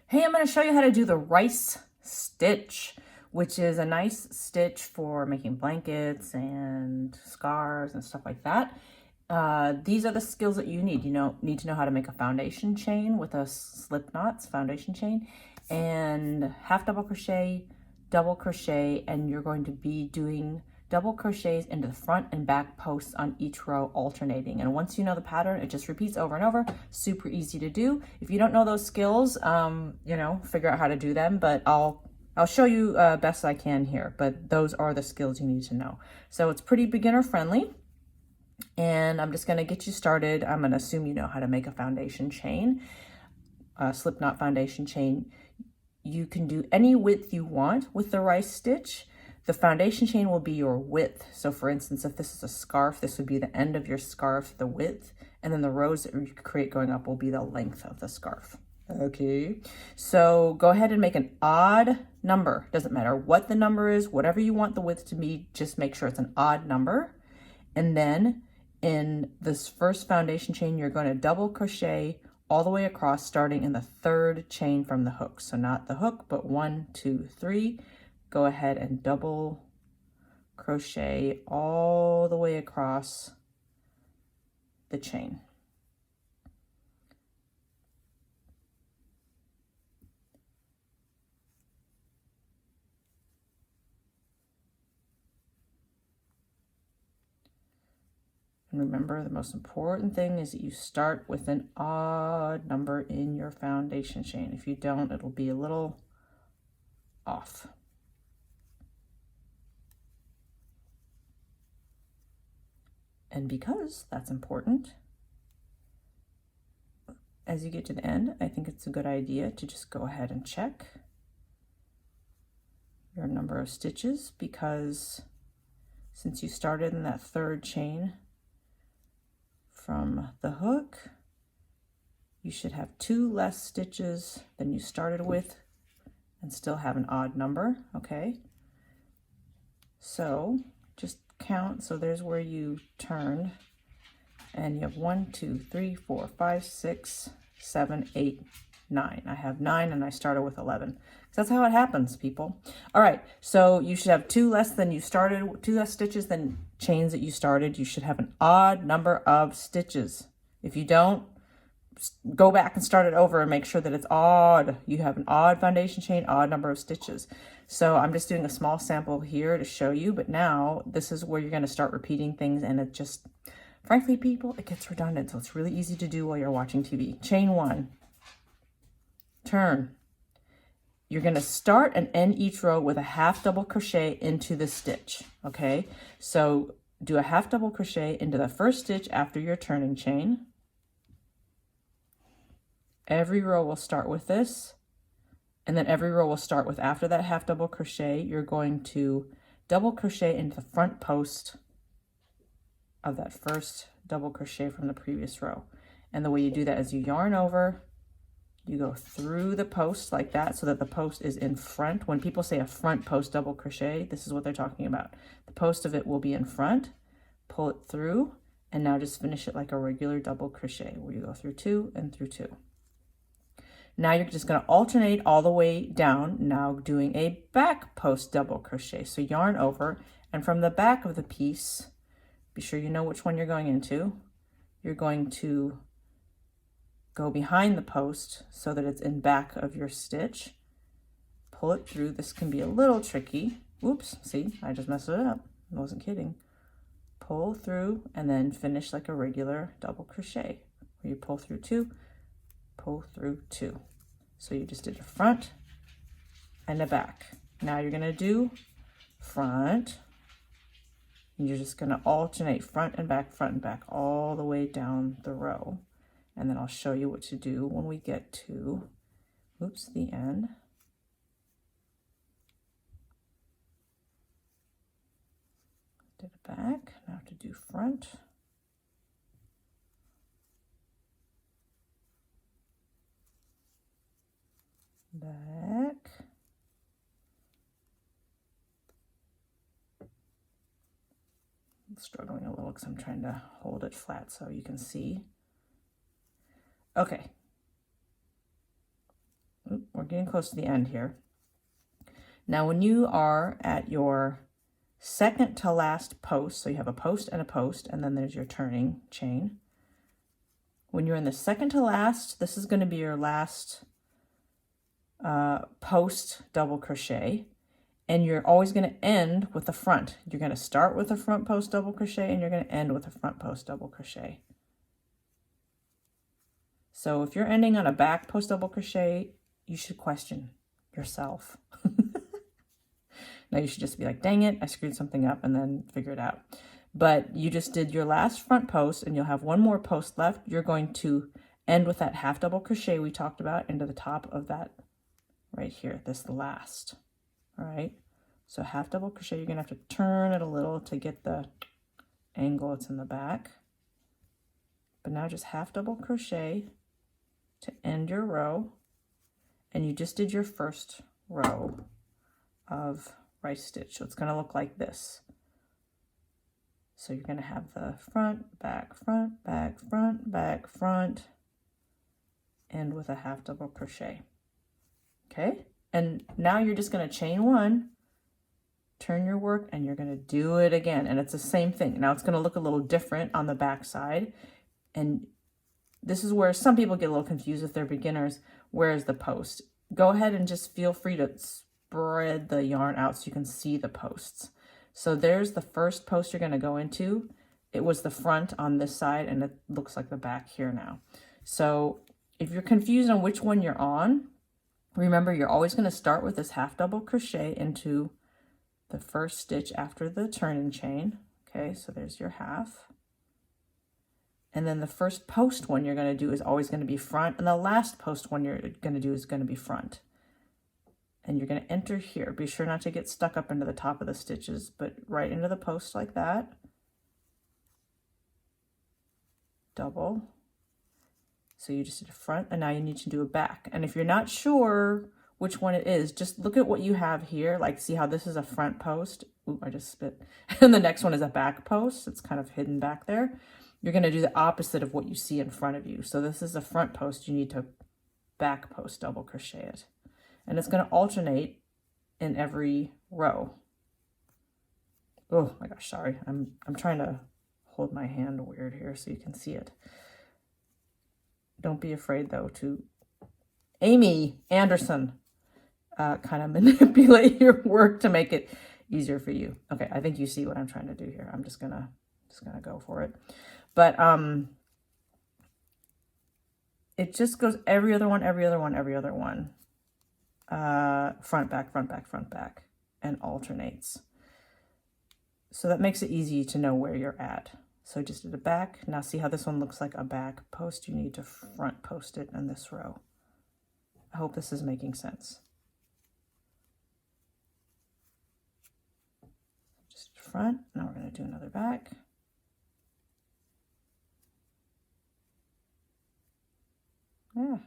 Hey, I'm going to show you how to do the rice stitch, which is a nice stitch for making blankets and scarves and stuff like that. These are the skills that you need. You need to know how to make a foundation chain with a slip knots foundation chain and half double crochet, and you're going to be doing double crochets into the front and back posts on each row alternating. And once you know the pattern, it just repeats over and over. Super easy to do. If you don't know those skills, figure out how to do them, but I'll show you best I can here, but those are the skills you need to know. So it's pretty beginner friendly. And I'm just going to get you started. I'm going to assume you know how to make a foundation chain, a slip knot foundation chain. You can do any width you want with the rice stitch. The foundation chain will be your width. So for instance, if this is a scarf, this would be the end of your scarf, the width, and then the rows that you create going up will be the length of the scarf. Okay, so go ahead and make an odd number. Doesn't matter what the number is, whatever you want the width to be, just make sure it's an odd number. And then in this first foundation chain, you're going to double crochet all the way across, starting in the third chain from the hook. So not the hook, but 1, 2, 3. Go ahead and double crochet all the way across the chain. And remember, the most important thing is that you start with an odd number in your foundation chain. If you don't, it'll be a little off. And because that's important, as you get to the end, I think it's a good idea to just go ahead and check your number of stitches, because since you started in that third chain from the hook, you should have 2 less stitches than you started with and still have an odd number, okay? So just count. So there's where you turned, and you have 1, 2, 3, 4, 5, 6, 7, 8, 9. I have 9 and I started with 11. So that's how it happens, people. All right, so you should have 2 less than you started, 2 less stitches than chains that you started. You should have an odd number of stitches. If you don't, go back and start it over and make sure that it's odd. You have an odd foundation chain, odd number of stitches. So I'm just doing a small sample here to show you, but now this is where you're going to start repeating things, and it just, frankly, people, it gets redundant. So it's really easy to do while you're watching TV. Chain 1, turn. You're going to start and end each row with a half double crochet into the stitch. Okay, so do a half double crochet into the first stitch after your turning chain. Every row will start with this, and then every row will start with, after that half double crochet, you're going to double crochet into the front post of that first double crochet from the previous row. And the way you do that is you yarn over, you go through the post like that so that the post is in front. When people say a front post double crochet, this is what they're talking about. The post of it will be in front, pull it through, and now just finish it like a regular double crochet where you go through 2 and through 2. Now you're just going to alternate all the way down, now doing a back post double crochet. So yarn over, and from the back of the piece, be sure you know which one you're going into. You're going to go behind the post so that it's in back of your stitch. Pull it through. This can be a little tricky. Oops, see, I just messed it up. I wasn't kidding. Pull through and then finish like a regular double crochet, where you pull through 2, pull through 2. So you just did a front and a back. Now you're going to do front, and you're just going to alternate front and back all the way down the row. And then I'll show you what to do when we get to, oops, the end. Did a back, now to do front. Back. I'm struggling a little because I'm trying to hold it flat so you can see. Okay. We're getting close to the end here. Now when you are at your second to last post, so you have a post, and then there's your turning chain. When you're in the second to last, this is going to be your last post double crochet, and you're always going to end with the front. You're going to start with a front post double crochet, and you're going to end with a front post double crochet. So if you're ending on a back post double crochet, you should question yourself. Now you should just be like, dang it, I screwed something up, and then figure it out. But you just did your last front post, and you'll have one more post left. You're going to end with that half double crochet we talked about into the top of that right here, this last. All right, so half double crochet, you're gonna have to turn it a little to get the angle it's in the back. But now just half double crochet to end your row, and you just did your first row of rice stitch. So it's going to look like this. So you're going to have the front, back, front, back, front, back, front, end with a half double crochet. Okay, and now you're just going to chain one, turn your work, and you're going to do it again, and it's the same thing. Now it's going to look a little different on the back side, and this is where some people get a little confused if they're beginners. Where is the post? Go ahead and just feel free to spread the yarn out so you can see the posts. So there's the first post you're going to go into. It was the front on this side, and it looks like the back here now. So if you're confused on which one you're on, remember you're always going to start with this half double crochet into the first stitch after the turning chain. Okay, so there's your half. And then the first post one you're going to do is always going to be front, and the last post one you're going to do is going to be front. And you're going to enter here. Be sure not to get stuck up into the top of the stitches, but right into the post like that. Double. So you just did a front, and now you need to do a back. And if you're not sure which one it is, just look at what you have here. Like, see how this is a front post? Ooh, I just spit. And the next one is a back post. It's kind of hidden back there. You're going to do the opposite of what you see in front of you. So this is a front post. You need to back post double crochet it. And it's going to alternate in every row. Oh my gosh, sorry. I'm trying to hold my hand weird here so you can see it. Don't be afraid though to Amy Anderson kind of manipulate your work to make it easier for you. Okay, I think you see what I'm trying to do here. I'm just gonna go for it. But it just goes every other one, every other one, every other one. Front, back, front, back, front, back, and alternates. So that makes it easy to know where you're at. So just did a back. Now see how this one looks like a back post? You need to front post it in this row. I hope this is making sense. Just front. Now we're going to do another back. Yeah.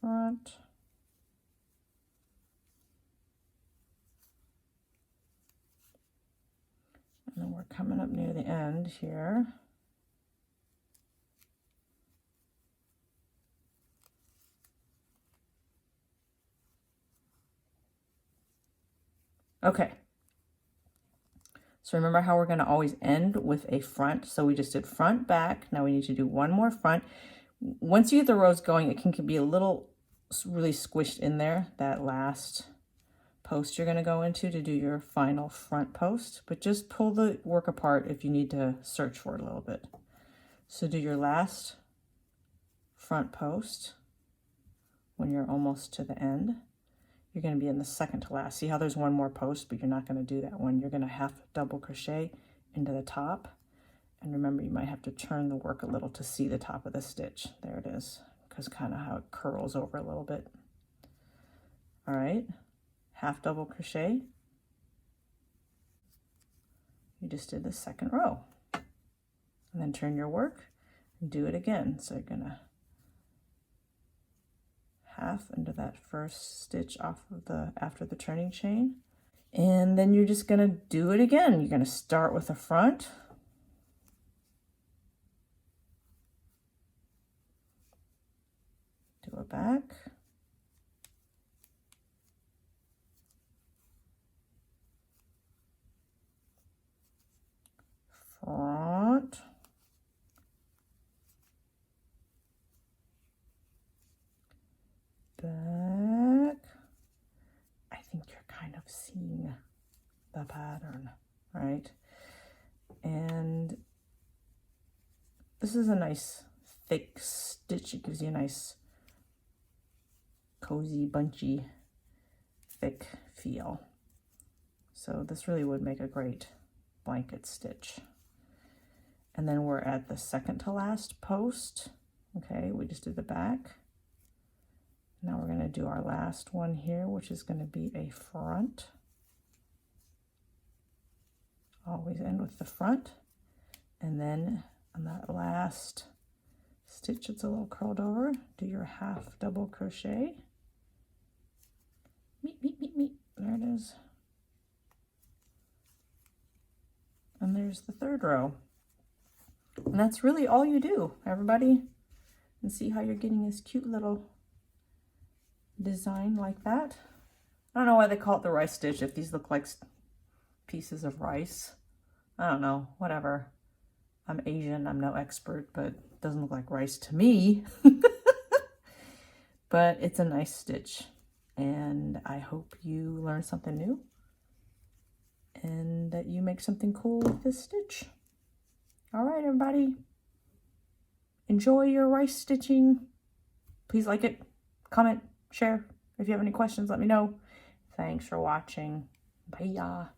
Front. And then we're coming up near the end here. Okay. So remember how we're going to always end with a front. So we just did front, back. Now we need to do one more front. Once you get the rows going, it can be a little really squished in there, that last post you're going to go into to do your final front post. But just pull the work apart if you need to search for it a little bit. So do your last front post when you're almost to the end. You're going to be in the second to last. See how there's one more post, but you're not going to do that one. You're going to half double crochet into the top. And remember, you might have to turn the work a little to see the top of the stitch. There it is, because kind of how it curls over a little bit. All right, half double crochet. You just did the second row. And then turn your work and do it again. So you're going to half into that first stitch off of the after the turning chain. And then you're just going to do it again. You're going to start with the front. Do a back. Front. Back. I think you're kind of seeing the pattern, right? And this is a nice thick stitch. It gives you a nice cozy, bunchy, thick feel. So this really would make a great blanket stitch. And then we're at the second to last post. Okay, we just did the back. Now we're going to do our last one here, which is going to be a front. Always end with the front. And then on that last stitch, it's a little curled over, do your half double crochet. Meet, meet, meet, meet. There it is. And there's the third row. And that's really all you do, everybody. And see how you're getting this cute little design like that. I don't know why they call it the rice stitch if these look like pieces of rice. I don't know, whatever. I'm Asian, I'm no expert, but it doesn't look like rice to me. But it's a nice stitch, and I hope you learn something new and that you make something cool with this stitch. All right, everybody, enjoy your rice stitching. Please like it, comment, share. If you have any questions, let me know. Thanks for watching. Bye.